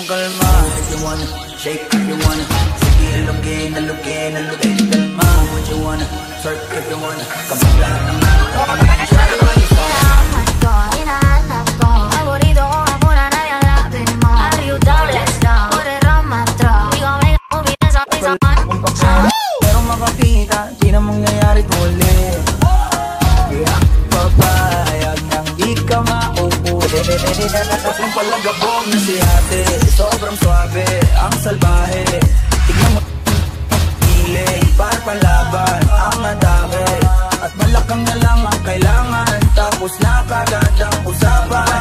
kalma. If you wanna, shake if you wanna. Sige, alugin, alugin, alugin. Kalma, what you wanna, twerk if you wanna. Kapag lahat ng hinahanap ko, paborito ko nga muna na yung lapin mo. Are you down? Let's go. Put it on my throat. We gon' make a movie that's on this on. Pero makakita, di na mangyayari ulit. Yeah, papayag nang di ka mauuli. Ang palagabog na si ate, sobrang swabe, ang salbahe. Tignan mo piling, para panlaban ang atake. At malakang na lang ang kailangan, tapos na kagad ang usapan.